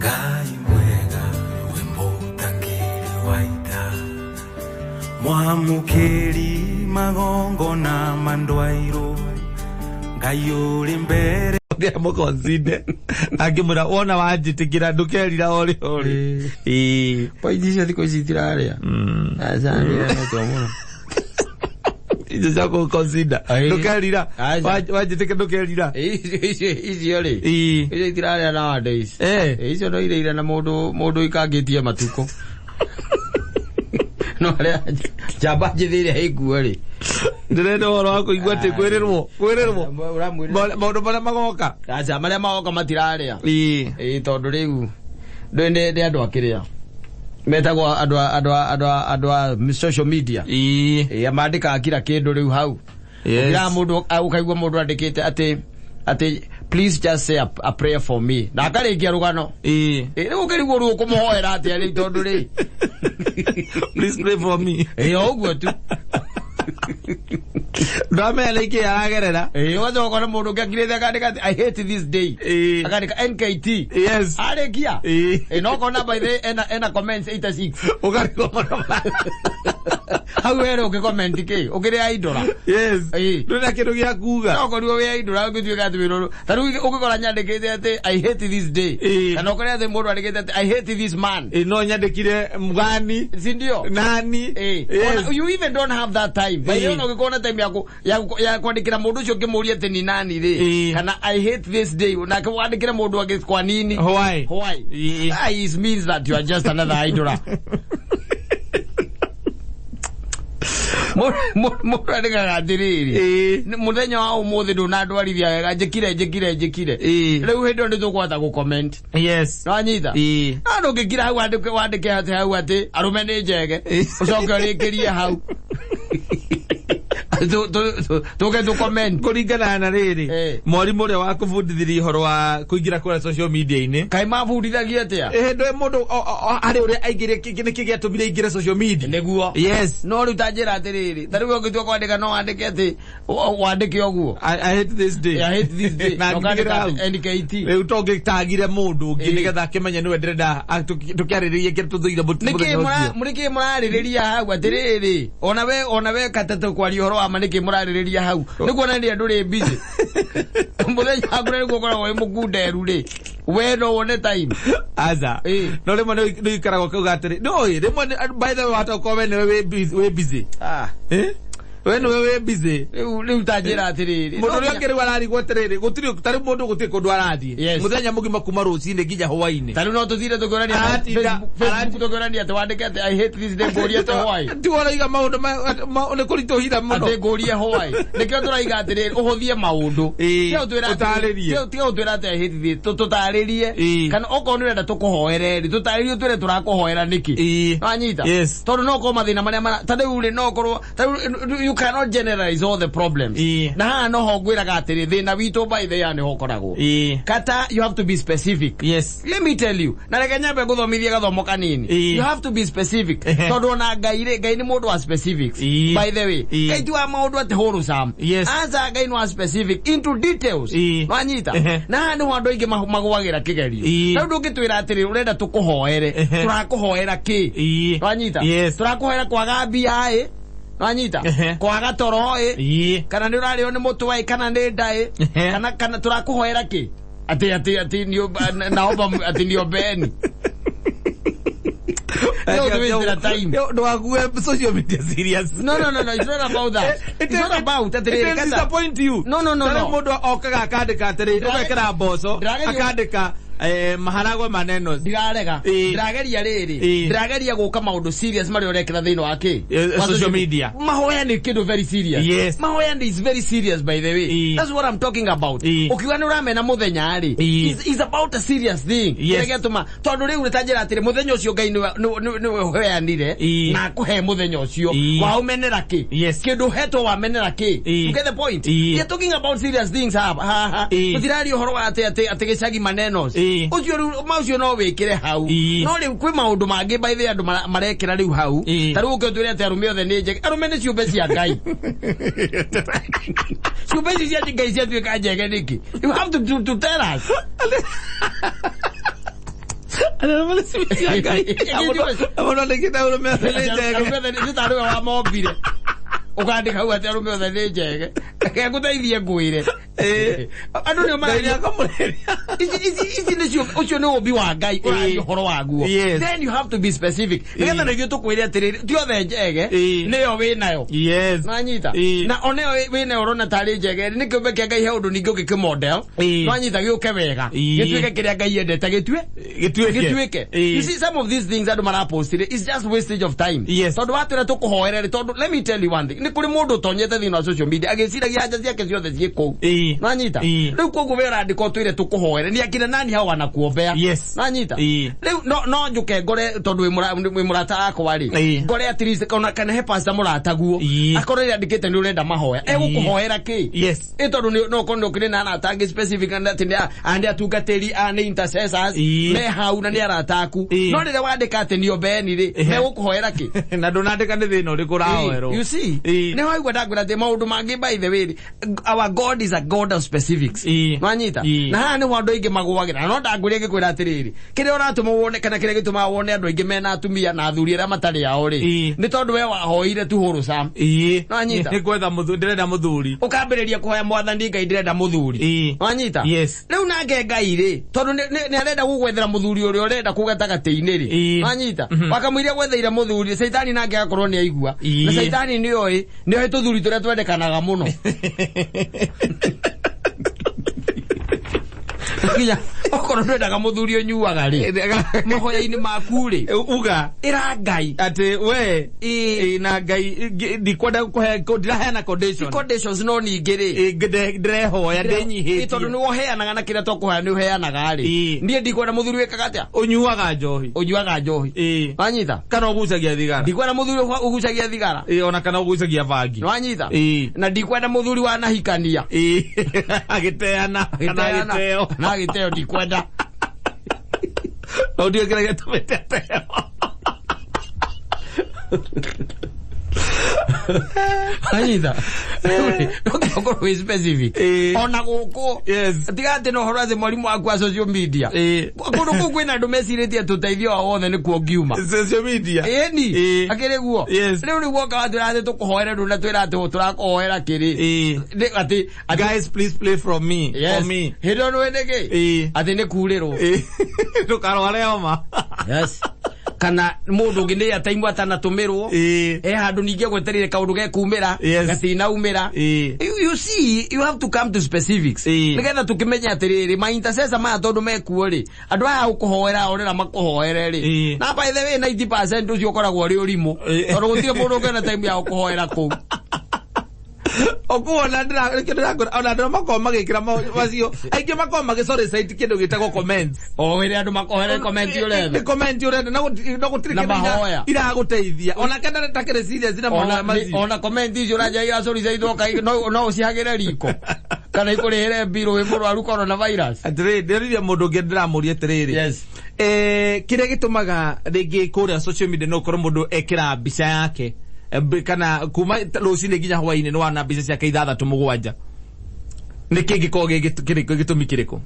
Ngai mwega wimbo tangiri waita Mwamukiri magongo na mandwairo Ngai uri mbere Ndia mukonzinde akimura wona wajitikira ndukerira ori Paidisha thiko citirarea azani atomuno Izo zako consider ndukerira wajitikira ndukerira icio ri icio itirarea nowadays icio no ireira na mundu ikangitie matuko no ria jamba jithire higuo ri ndirenda horo wako igwa te kwerirwo maundu maria magoka acha maria magoka matirarea tondu riu ndende andu akiria metagwo andu social media amandika kila kindu riu hau ngira mundu ukaigwa mundu andikite ati please just say a prayer for me na akarikia rugano riu ukirigwo ru kumuhoera ati ari tondu ri please pray for me oguo tu Drama like yagerera wazo kona mundu ngakirete akandika I hate this day akandika NKT yes arekia no kona by the ena comments 86 ukarikoma how were ukicomment ke ukire idora yes ndona kindu gya kuga no koriwo we idora ngitwika ati biro taru ukikora nyandikite ati I hate this day kana ukore ati mundu andikite ati I hate this man no nyandikire mgani sindio nani you even don't have that time by you know ukikona time ya kwandikira mundu ucio kimuria ati ni nani ri kana I hate this day na kwandikira mundu wake kwa nini why it means that you are just another idora Mura ndinga atiriri muthenya wa umuthi nduna ndwarithia wega njikire riu hindo ndi tukwata gu comment yes no anyita andu ngikira hau wandike ati hau ati arume ni njege ucoke rikirie hau tuke tu comment kuringana na riri mwarimu uria wa kubundithiria horo wa kuingira kura social media ini kai mabundithagia atia ndo mundu ari uria aingire kiki giatumire ingira social media neguo yes no ru tanjira atiriri tariwe ngitua kwandika no wandike ati wandike oguo I hate this day no kandika NKT riu tongi tagire mundu ngi nigetha kimenya niwe ndirenda tukiariririe kire tuthuire muriki muraririria hau atiriri ona we katatu kwari horo wa maniki muraririria hau niguo ndia nduri busy muthenya agure niguo koragwo wi mukunderu ri we no one time aza no rimwe ni ikarago kuga atiri no rimwe by the way hata ukomene we busy When we busy, riu tanjira atiriri mundu ria ngeri wararigwo atiriri gutiri tari mundu guti kundu arathie muthenya mugima kuma rucine nginya hwaini tari no tuthire tukorania Facebook tukorania ati wandike ati I hate this day goria to hwai ti waraiga maundu ne kurito hira muno ati goria hwai nikio turaiga atiriri uhuthie maundu tio twira ati I hate this tutaririe kana oko ni renda tukuhoere ri tutaririe twire turakuhoera niki anyita tondu no ko mathina maria tari uri no korwo you cannot generalize all the problems na no hogwira gatiri thina witu by the yani hokoragwo kata you have to be specific let me tell you na reke nyambe guthomithia gathomo kanini you have to be specific tondu na ngai ni mundu wa specifics by the way ngai tu maundu ati huru sam anza ngai no specific into details wanyita na ni wandu ingi magwagira kigerio tondu ngitwira atiri urenda tukuhoere turakuhoera ki wanyita turakuhoera kwaga mbia Anyita kwaga toro kana ni urari oni mutu kana ni ndai kana turakuhoera ki ati ni naomba ati ni obeni no time no ague social media serious no it's not about that it's not about that it disappoint you no mundu okaga akandika atiri ukekera boso akandika maharagwe maneno ndirageria riri ndirageria guka maundu serious mari urekera thiino wake social media mahoya ni kindu very serious mahoya is very serious by the way that's what I'm talking about ukiwa ni uramena muthenya ari is about a serious thing yegetuma tondu riu ritanjira atiri muthenya ucio ngai ni hoyanire na kuhe muthenya ucio wa umenera ki kindu heto wa menera ki you get the point you're talking about serious things utirari horo ati gicagi maneno ucio no wikire hau no riu kwi maundu mangi by the andu marekira riu hau tariu ukitwire ati arume othe ni njege arume ni ciumbe cia ngai ciumbe cia ngai cia tuika njege niki you have to tell us Ana mala simiti agai. Amona ndekita urume athele. Nitaru wa mobile. Ukandika hau ati arume othe njege. Akaguteithie ngwire. Andu ni maria kamureria. Ici nicio ucio ni ubi wa Ngai uri horo waguo. Then you have to be specific. Nigetha nigio tukwire atiriri ti othe njege niyo wi nayo. Yes. Nanyita. Na one wi nayo rona tari njege ni kiumbe kia Ngai he undu ningi ukikimodel. Nanyita giuke wega. Gituike kiria Ngai endete gituike. You see some of these things that mara post is just wastage of time. Tondu watwira tukuhoerere tondu let me tell you one thing. Ni kuri mundu tonyete thina wa social media agiciragia haja ciake ciothe cieko. Nanyita. Riu koguo wera andiko twire tukuhoere ni akina nani hao wanakuombea. Nanyita. Riu no njuke ngore tondu wi murata akwa ri. Ngore at least kana he pastor murata guo. Akorere andikite ni urenda mahoya. Gukuhoera ki? Tondu no kono kire na atangi specific and atungatiri ani intercessors me hau na ni arataku. No rire wandika ati ni ombeni ri. Gukuhoera ki? Na ndonandika ni thina uri kurahoerwo. You see? Ne wa igwa ndagura te maundu mangi by the way. Our God is a God of specifics. Nanyita. Na ha ni wandu ingi magwagira. No ndagure gikwira atiriri. Kire uratuma wone kana kire gituma wone andu ingi mena atumia na athuri ara matari ao ri. Ni tondu we wahoire tu huru sam. Nanyita. Ni kwetha ndirenda muthuri. Ukambiriria kuhoya mwathani Ngai ndirenda muthuri. Nanyita. Riu nake Ngai ri. Tondu ni arenda gugwethera muthuri uri urenda kugeta gateini ri. Nanyita. Wakamwiria gwetheira muthuri Saitani nake akorwo ni aigua. Na Saitani ni oi ni tuthuri turia twendekanaga muno. Kinya okoro ndendaga muthuri onyuaga ri mahoya-ini maku ri uga ira Ngai ati we na Ngai ndikwenda kuhe ndiraheana conditions no ningi ri ndirehoya ndenyihitie tondu ni woheanaga na kiria tokuhoya ni uheanaga ri ndie ndikwenda muthuri wikaga atia unyuaga njohi wanyita kana ugucagia thigara ndikwenda muthuri ugucagia thigara ona kana ugucagia bangi wanyita na ndikwenda muthuri wa nahikania agiteana kana agiteo na giteo ndikwenda audio kile getumete teo Aida. Okoro we specific. Ona guku. Tigate no horaze mwalimu waku wa social media. Okoro guku ina ndomesirete tuteithio wothe ni kuo ngiuma. Social media. Eni. Akire guo. Riu ni guo ka turate tukuhoera ndu na twira ati turakuhoera kiri. Ati guys please play from me. For me. Hido no endeke. Ati ni kuriro. Tukarware oma. Yes. Kana mundu ngi ni ataimu atanatumiro handu ningi gweterire kaundu ge kumira gatina umira. You see you have to come to specifics nigetha tukimenya atiriri ma intercessor ma tondu mekuo ri andu aya ukuhoera orera makuhoere ri na by the way 90% ucio koragwo ri urimu tondu gutire mundu ngena time ya ukuhoera ku okuona ndira ona ndo makoma gikira macio aingi makoma gicore site kindu gitagwo comments wire andu makohere comment urenda comment urenda no gutirikira ira guteithia ona kana takire serious na ona comment icio raja ira sori site okai no ucihagire riko kana ikurihire biro we murwaru coronavirus atire ndiriria mundu ngendira murie tiriri kire gitumaga ringi kuria social media no korwo mundu ekira mbica yake kana kuma lucine ginya hwaini no wana mbica ciake 6-7 niki gikoge gitumi kiriko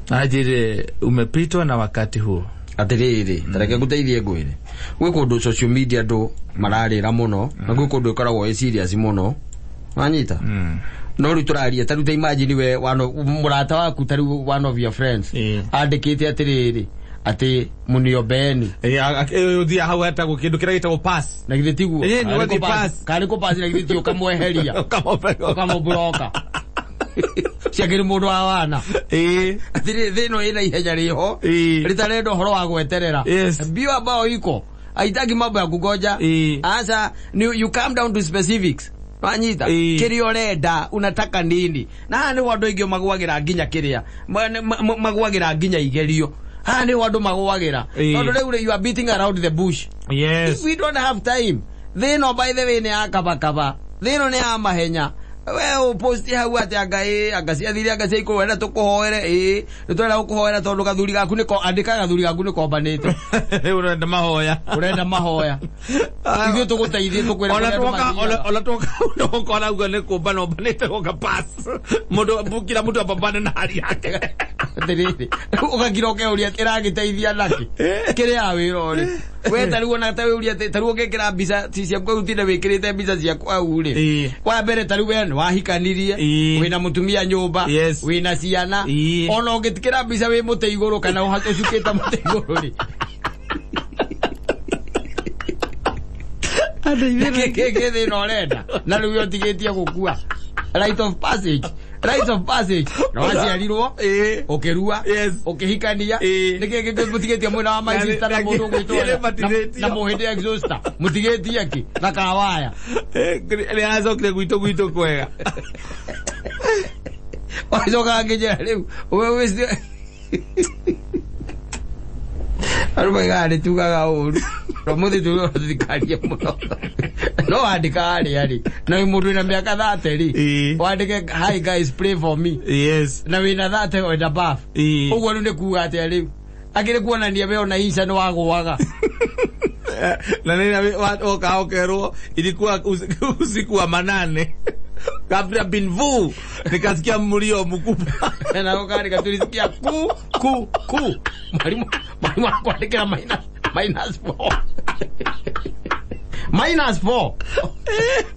ajire umepitwa na wakati huo atiriri tareke guteithie ngwire gwe kundu social media ndo mararira muno na gwe kundu ikoragwo serious muno wanyita no rituraria tarute imagine we murata waku taru one of your friends andikite atiriri ati munio beni uthia hau hata gukindu kira gitagwo pass na githitiguo ni wathi pass kali ko pass na githitio kamweheria kamobroka ciagiri mundu wa wana atiri thino ina ihenya riho ritarendo horo wa gweterera bio ambao iko aitaki mambo ya kugoja asa you come down to specifics wanyita kiri orenda unataka nini na ni wandu ingio magwagira nginya kiria magwagira nginya igerio ni wandu magwagira tondu riu you are beating around the bush. Yes, we don't have time. Thino by the way ni akabakaba thino ni amahenya we posti hau ati agacia thiri agacia iko wenda tukuhoere nitwenda gukuhoera tondu gathuri gaku niko andika gathuri gaku niko mbanite urenda mahoya ithuĩ tũgũteithie tũkwĩra ona tũka ona uga nĩ kũmba no mbanĩte gũka pass mũndũ kila mũndũ apambane na hali yake ndĩrĩrĩ ũgakira ũkeuria ĩragĩteithia nake kĩrĩa wĩra ũrĩ we tarĩu ona ta wĩuria tarĩu ũgĩkĩra mbica ciaku ũtinde wĩkĩrĩte mbica ciaku au rĩ wa mbere tarĩu we nĩwahikanirie wĩna mũtumia nyũmba wĩna ciana ona ũngĩtikĩra mbica wĩ mũtĩ igũrũ kana ũcukĩte mũtĩ igũrũ rĩ Keke no renda na rĩu ũtigĩtie gũkua rite of passage no waciarirwo ũkĩrua ũkĩhikania nĩkĩ mũtigĩtie mwena wa my sister na mũndũ gwĩtwo na mũhĩndĩ exhauster mũtigĩtie kĩ na kawaya nĩ acokire gwitũ kwega wacoka ngĩnjĩra rĩu we arũmaiga nĩ tugaga ũru mũthĩ tũthikarie mũno no wandĩka harĩa rĩ na wĩ mũndũ wĩna mĩaka 30 rĩ wandĩke hi guys pray for me na wĩna 30 and above ũguo rĩu nĩ kuuga atĩa rĩu akĩrĩ kuonania we ona ica nĩ wagũaga na nĩ okaokerwo ilikuwa usiku wa manane kabla binvu nikasikia mlio mkubwa na ukaandika tulisikia ku mwalimu akaandika -4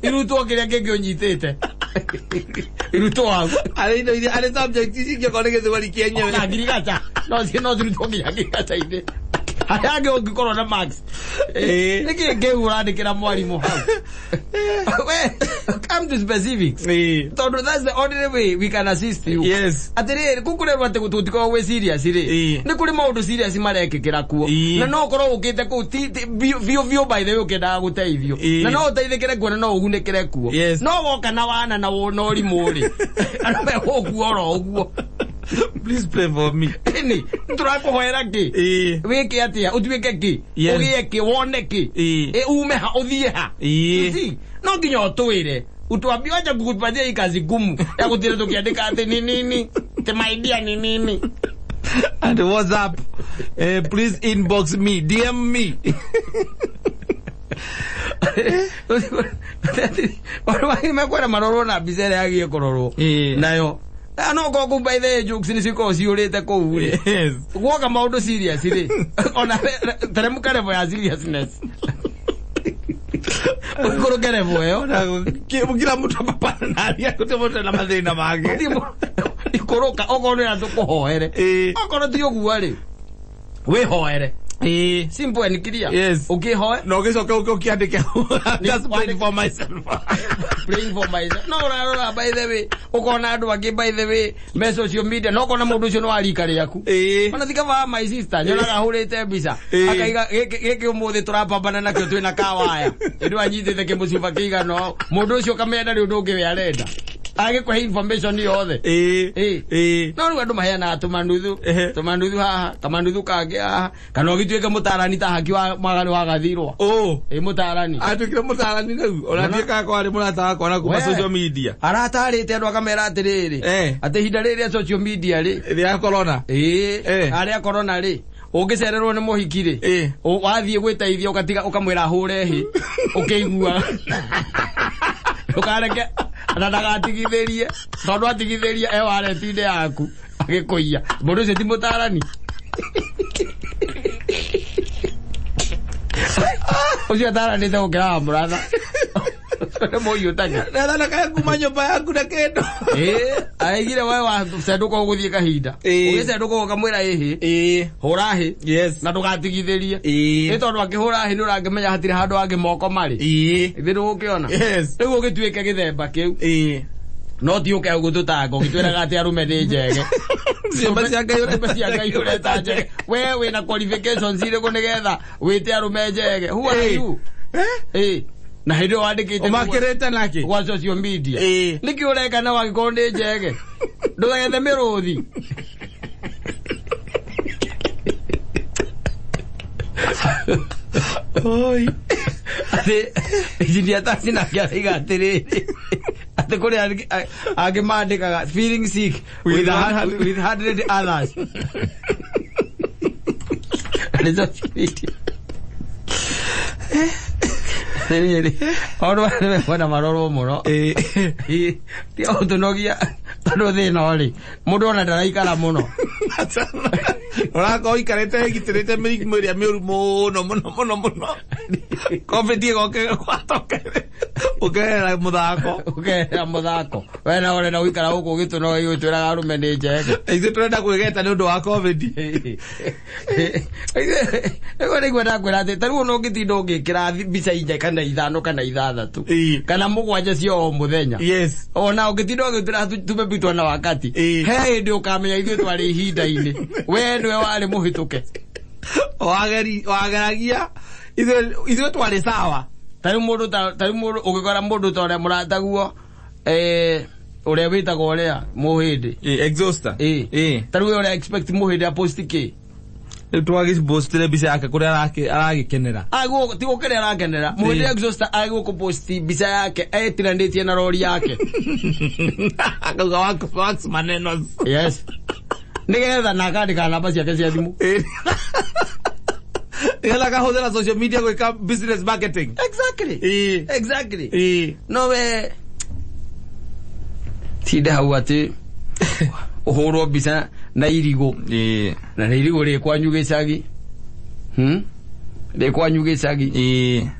iruto kĩrĩa kĩngĩ ũnyitĩte iruto wangu ale subject ici kwa nige thwali kienyewe na girigata no ziruto kĩrĩa hayage ũngĩkorwo na max nĩkĩ ngĩurandĩkĩra mwarimũ hau come to specifics tondũ that's the only way we can assist you atĩrĩrĩ kũkũrerwo atĩ gũtũtikorwo gwĩ serious rĩ nĩ kũrĩ maũndũ serious marekĩkĩra kuo na no ũkorwo ũkĩte kũu bio by the way ũkĩendaga gũteithio na no ũteithĩkĩre kuo na no ũgunĩkĩre kuo no woka na wana na wona ũrimũ rĩ andũ megũkuo oro ũguo please pray for me ni turakuhoera ki wiki atia utuike ki ugie ki wone ki ume ha uthie ha no nginya utwire utwambia acha kukupatia hii kazi gumu ya kutire tukiandika ati ni nini te my idea ni nini and WhatsApp please inbox me DM me wale mekwera maroro na bizere yagie kororo nayo no go go by the jokes ni siko ciurite ko uri gwoka maundu serious ri ona teremuka level ya seriousness ukoro gerevo ona kila mtu apapana na aria kutemote na mathina mage ikoroka ogone na tukuhoere okoro ti ogua ri wihoere simple and clear ukihoe no gicoka ukiandike just praying for myself no rara by the way ukona andu angi by the way me social media no kona mundu ucio no arika riaku ona thika va my sister nyonaga hurite mbica akaiga giki umuthi turapambana nakio twina kawaya ndu anyitite kimuciba kiigano mundu ucio kamenda ri undu ungi we arenda agikwa information yothe no rĩu andũ maheanaga tũmanuthu haha kamanuthu kangĩ haha kana ũgĩtuĩke mũtarani ta haki wa magani wa gathirwa mũtarani atuĩkire mũtarani rĩu ona ndiĩkaga kwarĩ mũrata wakwa na kuma social media aratarĩte andũ akamera atĩrĩrĩ atĩ ihinda rĩrĩa social media rĩ rĩa corona arĩa corona rĩ ũngĩcererwo nĩ mũhiki rĩ wathiĩ gwĩteithia ũkatiga ũkamwĩra hũre hĩ ũkĩigua ukareke ndagatigithĩrie tondũ atigithĩrie waretinde yaku agĩkũiya mũndũ ũcio ti mũtarani ucio ataranĩte gũkĩra wa mũratha moyo tanya na kaya kuma nyumba yaku na kendo aigire wewe wa senduko ũgũthiĩ kahinda ũgĩsenduko ũkamwĩra hũra hĩ na ndũgatigithĩrie nĩ tondũ akĩhũra hĩ nĩ ũrangĩmenya hatirĩ handũ hangĩ moko marĩ ithĩ ndũgũkĩona rĩu ũgĩtuĩke gĩthemba kĩu no ti ũke gũtũtanga ũgĩtwĩraga atĩ arũme nĩ njege ciũmbe cia Ngai ũreta njege we wĩna qualifications irĩkũ nĩgetha wĩte arũme njege who are you na hĩndĩ wandĩkĩte ũmakĩrĩte nake kwa social media nĩkĩ ũreka na wagĩkorwo nĩ njege ndũgethe mĩrũthi oi atĩ injinia taxi nake araiga atĩrĩrĩ ate kuri agimandikaga feeling sick with 100 others. Oro wana maroro muno ti autonogia tano thina ri mundu ona ndaraikara muno ora ko ikarete gitirete miria miuru muno covid go ke kwatoke ukera muthako wena ore na uikara huko gitu no yutira arume ni njega ithu turenda kwigeta ni undu wa covid ego ni gwenda kwira ati taru no ngitindo ngikira bica inje kana ithano kana ithathatu kana mugwanja cio o muthenya yes ona ngitindo ngitira tumebitwa na wakati he ndi ukamenya ithu twari ihinda-ini we niwe wari muhituke wageragia ithu twari sawa tari mundu ugikora mundu tore murataguo uria witagwo uria muhindi exhauster tari we uria expect muhindi aposti ki twagi postire bica yake kuria aragikenera agu ti gukenera arakenera muhindi exhauster agu kuposti bica yake etiranditie na rori yake akauga wax maneno yes nigetha nakandika namba ciake cia thimu ela kahudera social media gwika business marketing exactly no we tida hawati uhoro bisa na irigo na irigo re kwanyu gicagi re kwanyu gicagi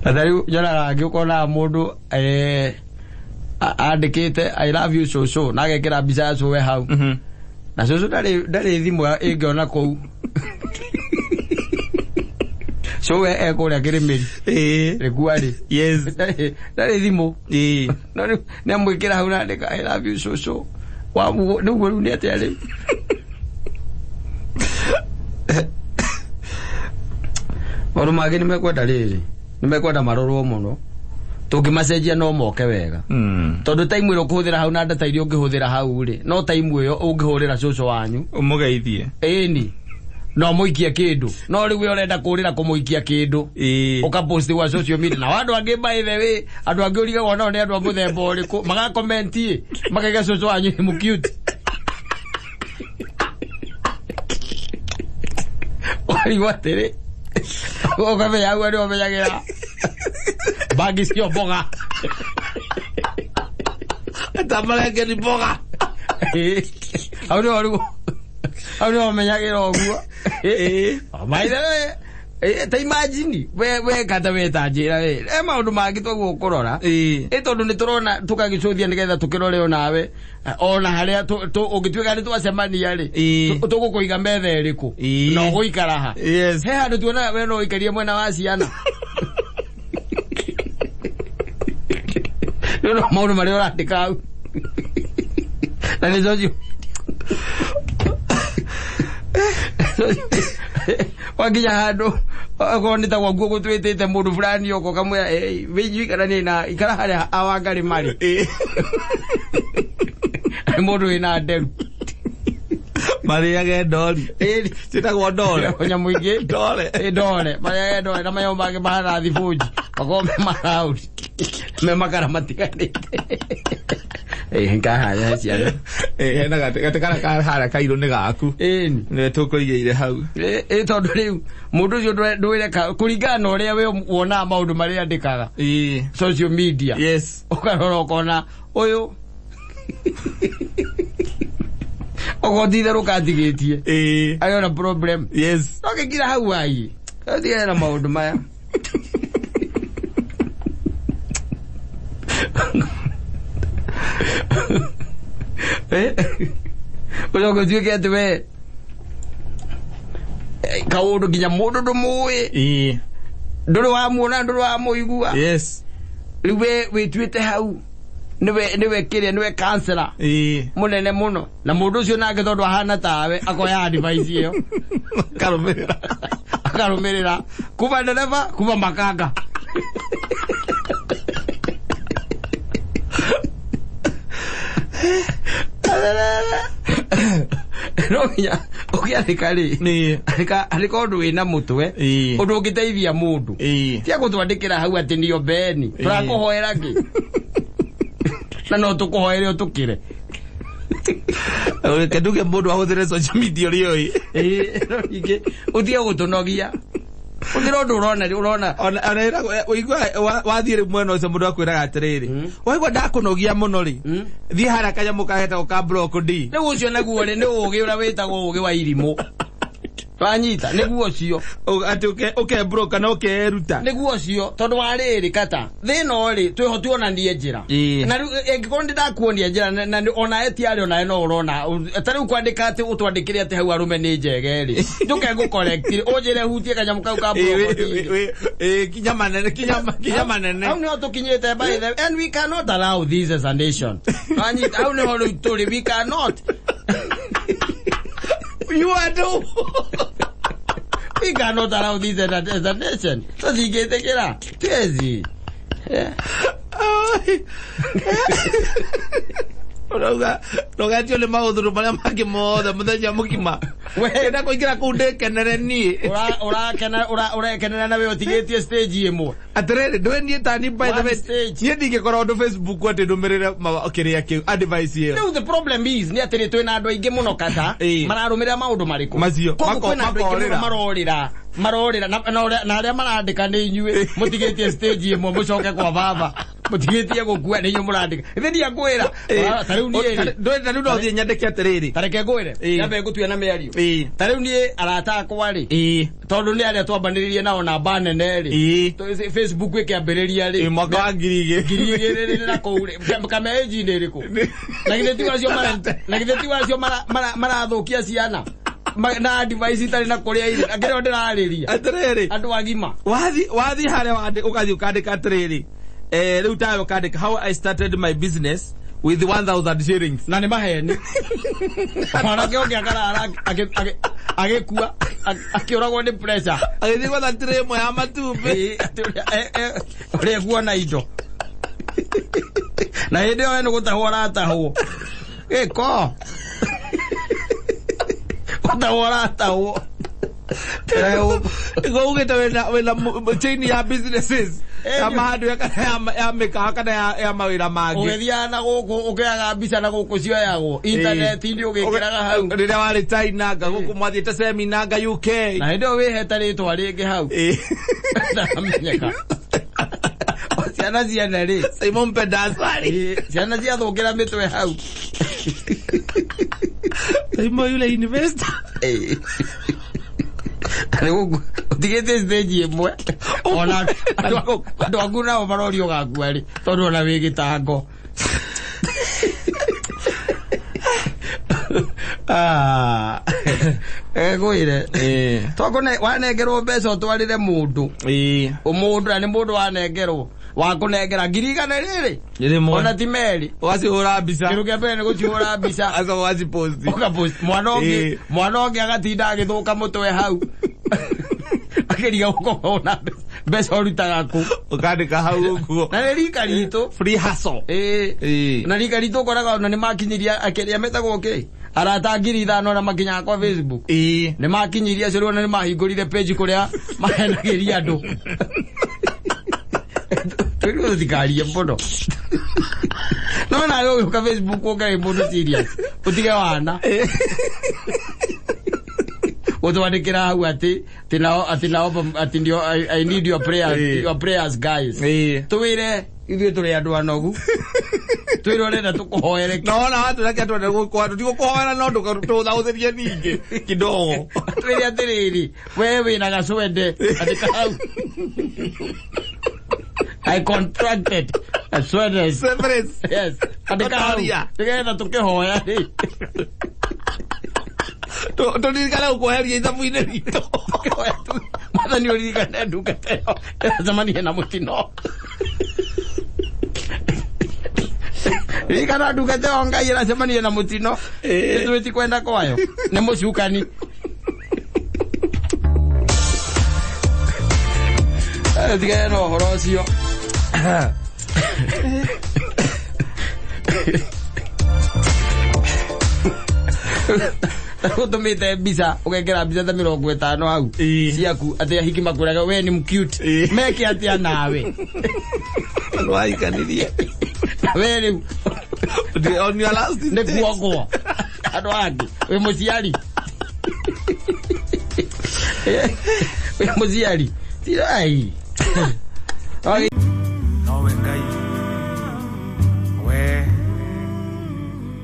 Padari jana agikona mundu andikite I love you so na gekira bisa so we hau na so dare thimu ingiona kou so we ekore kirimiri reguari yes dare thimu no ne mwikira hau na ndika I love you so wa nugo ni atele Waro mageni mekwenda riri nimekwenda maroro muno tugimacenjia no moke wega tondu time iro kuhuthira hau na data irio ungihuthira hau ri no time iyo ungihurira coco wanyu umugeithie ni no muikia kindu no riu we urenda kurira kumuikia kindu ukaposti wa social media na andu angi by the way andu angi uriga wona ni andu a muthemba uriku maga comment makaiga coco wanyu ni mu cute wari watere okabe ya wari omeyagira bagi sio boga tamara ke ni boga auno omeyagira ogua maida ta imagine we kata we tajira we maundu mangi twaguo kurora tondu ni turona tukagicuthia nigetha tukirore onawe ona haria ungitwika ni twacemania ri tugukuiga metha iriku no guikara ha he handu tuona we no ikarie mwena wa ciana no maundu mari urandika au na ni zoji waginya handu akonita kwa gugu twitite mundu fulani yoko kamwe viji kana ni na ikara haria awangari mari mundu ina nderu mari yage doli sitagwo dole onya muingi dole mari yage dole na mayo bange bahara thifuji akome maraudi me makara matikanite ngahaya ciana hena gatekana ka hara kairo ni gaku ni tukuigeire hau tondu riu mundu ucio ndwire kuringana uria we wona maundu maria ndikaga social media yes ukarora ukona uyu ogothithe rukandigitie ayona problem yes okikira hau ai athiera maundu maya ujogo tuke atwe kaundu ginya mundu ndumui nduru wa muona nduru wa muigua yes riwe witwite hau niwe kiria niwe kansela munene muno na mundu ucio nake tondu ahana tawe akoya advice iyo akarumirira kuba ndereva kuba makanga no ya ukiathikari ni alika undu wina mutwe undu ungiteithia mundu tia gutwandikira hau ati nio beni turakuhoera ki na no tukuhoere utukire keduke mundu ahuthire social media rio no ige uthie gutunogia uthiro ndu urona ona uigwa wathire mwena ucio mundu akwiraga atiriri waigwa ndakunogia muno ri thie haraka nyamuka heta uka block D ni ucio naguo ri ni ugi ura witagwo ugi wa irimu Wanyita niguo cio ati uke broka na uke ruta niguo cio tondu wariri kata thino ri twihoti ona ndie njira na engikorwo ndakuonia njira na ona etiari ona no urona tari kwandika ati utwandikire ati hau arume ni njege ri nduke go correct ojere hutie kanyamu kau ka kinyama nene au no tukinyete by the and we cannot allow this as a nation Wanyita au no tuli we cannot you are do we cannot allow this as a nation. So you get the killer. Crazy. Roga tiole maudhuru maria maki mothe muthenya mugima wenda kuingira kunde kenere ni ora kenere na we otigetie stage imwe atirere ndweni tani by the way yendike kora ndo Facebook ati ndumirire kiria ki advice ye no the problem is ni atire twina andu aingi muno kata mararumirira maundu mariku macio marorira na aria marandika ni inyue mutigetie stage imwe mucoke kwa baba mutigetie gukua ni inyue murandika ithendia kwira tariu ni tariu no thie nyandike atiriri tareke ngwire yambe gutuya na miario tariu ni arata akwa ri tondu ni aria twambaniririe nao na banene ri Facebook ikiambiriria ri mwaka wa ngiri na koure kama eji ni riku na githeti wacio marathukia ciana na advice itari na kuria iri akire ndirariria atiriri andu agima wathi haria ukathi ukandika atiriri riu tayo ukandika how I started my business with 1000 shillings na ni maheni mwana ke ogia kara agekua akioragwo ni pressure agithi kwa tire mo ya matumbe ore kuona indo na hende eno gutahora ataho ko gutahora ataho go ugeta wena chain ya businesses kama hadu ya meka kana ya mawira mangi ugethia na guku ukiaga mbica na guku cio yago internet ndio ugikiraga hau rira wari China ga guku mwathiete seminar ga UK na ndio wiheta ritwa ringi hau ndamenyeka ciana ciana ri Simon Pedasari ciana cia thukira mitwe hau Simon yule investor Alego utigete stage imwe ona andu akuna ovarorio gakua ri tondu ona wi gitango gwire twakone wanengerwo mbeca utwarire mundu umundu na ni mundu wanengerwo wakunengera ngirigana riri ona timeri wacihura mbica kiru kia mbere ni gucihura mbica aca waciposti ukapost mwana ungi agatinda agithuka mutwe hau akiriga gukona mbeca urutaga ku ukandika hau uguo na rika ritu free hustle na rika ritu koraga ona ni makinyiria akiria metagwo ki arata ngiri 5 na makinya kwa Facebook ni makinyiria cero na ni mahingurire page kuria mahenagiria andu Tuko dikaria mbono no na yo ka Facebook ugai mbono serious utige wana utwandikira hau ati ndio I need your prayers guys tuwire ithuĩ tũrĩ andũ anogu twĩrorera tũkũhoere no na watu rake atwende gũkwa tũtikũhoera no tũthahũthĩrie ningĩ kidogo twĩre atĩrĩrĩ we wĩna gacwende andĩka hau I contracted a severance yes andĩka hau tũgetha tũkĩhoya rĩ tũririkane gũkũheria ithabu-inĩ ritũ mwathani ũririkane ndungata ĩyo ĩracemania na mũtino ririkana ndungata ĩyo Ngai ĩracemania na mũtino ĩtwĩti kwenda kwayo nĩ mũcukani tigane na ũhoro ũcio Utumite bisa ukekera bisa ta 50 hau ciaku ati hiki makuraga we ni mcute meke atia nawe Waikanithia we ni on your last ne kuogo ado agi we muciari we muciari tirai nowe ngai we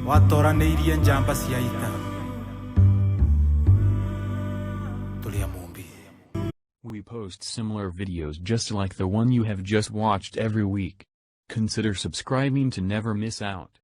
watoranĩirie njamba cia ita tulia mumbi. We post similar videos just like the one you have just watched every week. Consider subscribing to never miss out.